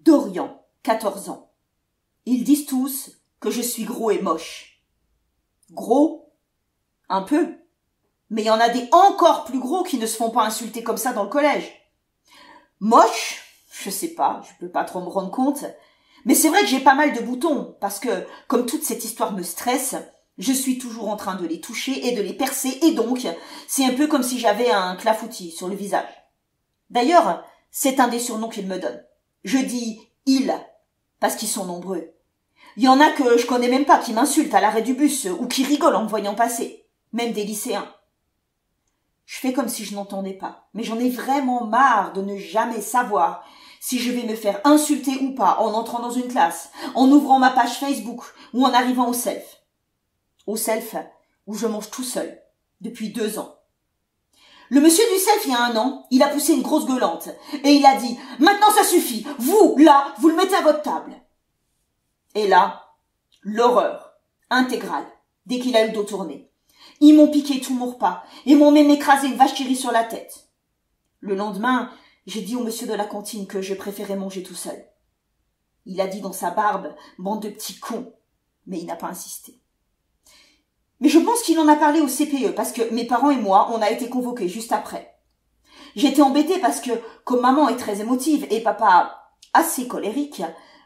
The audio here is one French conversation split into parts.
Dorian, 14 ans. Ils disent tous que je suis gros et moche. Gros? Un peu. Mais il y en a des encore plus gros qui ne se font pas insulter comme ça dans le collège. Moche? Je sais pas, je peux pas trop me rendre compte. Mais c'est vrai que j'ai pas mal de boutons, parce que, comme toute cette histoire me stresse, je suis toujours en train de les toucher et de les percer, et donc, c'est un peu comme si j'avais un clafoutis sur le visage. D'ailleurs, c'est un des surnoms qu'ils me donnent. Je dis « ils », parce qu'ils sont nombreux. Il y en a que je connais même pas, qui m'insultent à l'arrêt du bus, ou qui rigolent en me voyant passer, même des lycéens. Je fais comme si je n'entendais pas, mais j'en ai vraiment marre de ne jamais savoir si je vais me faire insulter ou pas en entrant dans une classe, en ouvrant ma page Facebook ou en arrivant au self. Au self, où je mange tout seul, depuis 2 ans. Le monsieur du self, il y a 1 an, il a poussé une grosse gueulante et il a dit « Maintenant ça suffit, vous, là, vous le mettez à votre table ». Et là, l'horreur intégrale, dès qu'il a eu le dos tourné. Ils m'ont piqué tout mon repas et m'ont même écrasé une vache qui rit sur la tête. Le lendemain, j'ai dit au monsieur de la cantine que je préférais manger tout seul. Il a dit dans sa barbe « Bande de petits cons », mais il n'a pas insisté. Mais je pense qu'il en a parlé au CPE parce que mes parents et moi, on a été convoqués juste après. J'étais embêtée parce que, comme maman est très émotive et papa assez colérique,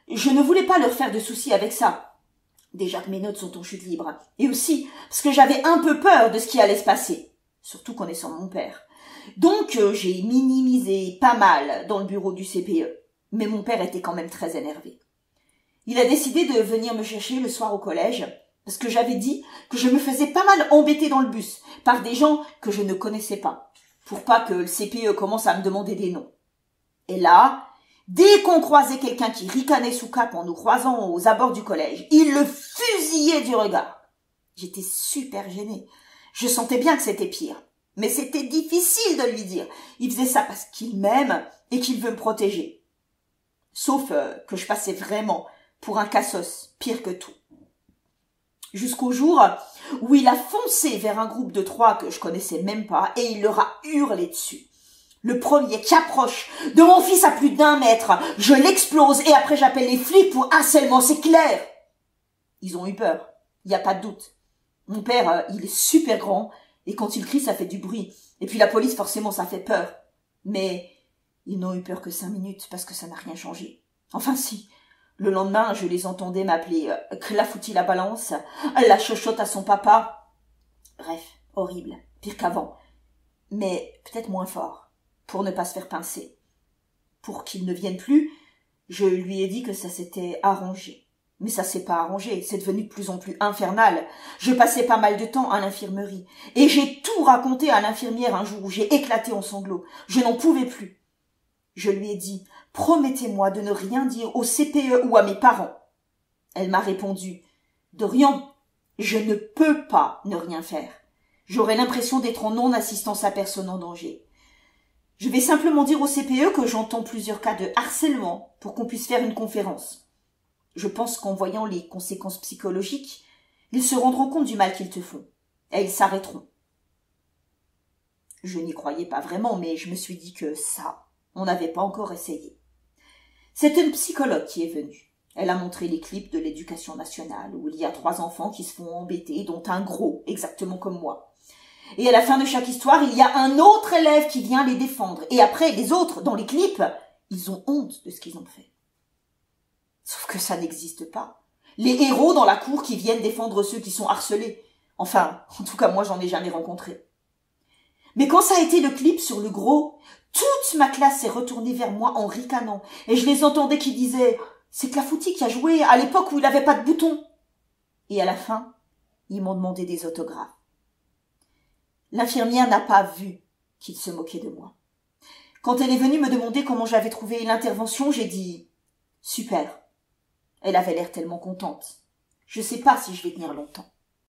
je ne voulais pas leur faire de soucis avec ça. Déjà que mes notes sont en chute libre. Et aussi parce que j'avais un peu peur de ce qui allait se passer. Surtout connaissant mon père. Donc j'ai minimisé pas mal dans le bureau du CPE. Mais mon père était quand même très énervé. Il a décidé de venir me chercher le soir au collège. Parce que j'avais dit que je me faisais pas mal embêter dans le bus. Par des gens que je ne connaissais pas. Pour pas que le CPE commence à me demander des noms. Et là, dès qu'on croisait quelqu'un qui ricanait sous cape en nous croisant aux abords du collège, il le fusillait du regard. J'étais super gênée. Je sentais bien que c'était pire. Mais c'était difficile de lui dire. Il faisait ça parce qu'il m'aime et qu'il veut me protéger. Sauf que je passais vraiment pour un cassos, pire que tout. Jusqu'au jour où il a foncé vers un groupe de 3 que je connaissais même pas et il leur a hurlé dessus. Le premier qui approche de mon fils à plus d'1 mètre, je l'explose et après j'appelle les flics pour harcèlement, c'est clair. Ils ont eu peur, il n'y a pas de doute. Mon père, il est super grand et quand il crie, ça fait du bruit. Et puis la police, forcément, ça fait peur. Mais ils n'ont eu peur que 5 minutes parce que ça n'a rien changé. Enfin si, le lendemain, je les entendais m'appeler Clafoutis la balance, la chochotte à son papa. Bref, horrible, pire qu'avant. Mais peut-être moins fort. Pour ne pas se faire pincer. Pour qu'il ne vienne plus, je lui ai dit que ça s'était arrangé. Mais ça s'est pas arrangé, c'est devenu de plus en plus infernal. Je passais pas mal de temps à l'infirmerie. Et j'ai tout raconté à l'infirmière un jour où j'ai éclaté en sanglots. Je n'en pouvais plus. Je lui ai dit « Promettez-moi de ne rien dire au CPE ou à mes parents. » Elle m'a répondu « Dorian, je ne peux pas ne rien faire. J'aurais l'impression d'être en non-assistance à personne en danger. Je vais simplement dire au CPE que j'entends plusieurs cas de harcèlement pour qu'on puisse faire une conférence. Je pense qu'en voyant les conséquences psychologiques, ils se rendront compte du mal qu'ils te font. Et ils s'arrêteront. » Je n'y croyais pas vraiment, mais je me suis dit que ça, on n'avait pas encore essayé. C'est une psychologue qui est venue. Elle a montré les clips de l'éducation nationale, où il y a 3 enfants qui se font embêter, dont un gros, exactement comme moi. Et à la fin de chaque histoire, il y a un autre élève qui vient les défendre. Et après, les autres, dans les clips, ils ont honte de ce qu'ils ont fait. Sauf que ça n'existe pas. Les héros dans la cour qui viennent défendre ceux qui sont harcelés. Enfin, en tout cas, moi, j'en ai jamais rencontré. Mais quand ça a été le clip sur le gros, toute ma classe s'est retournée vers moi en ricanant. Et je les entendais qui disaient « C'est Clafoutis qui a joué à l'époque où il n'avait pas de bouton. » Et à la fin, ils m'ont demandé des autographes. L'infirmière n'a pas vu qu'il se moquait de moi. Quand elle est venue me demander comment j'avais trouvé l'intervention, j'ai dit « Super ». Elle avait l'air tellement contente. Je sais pas si je vais tenir longtemps.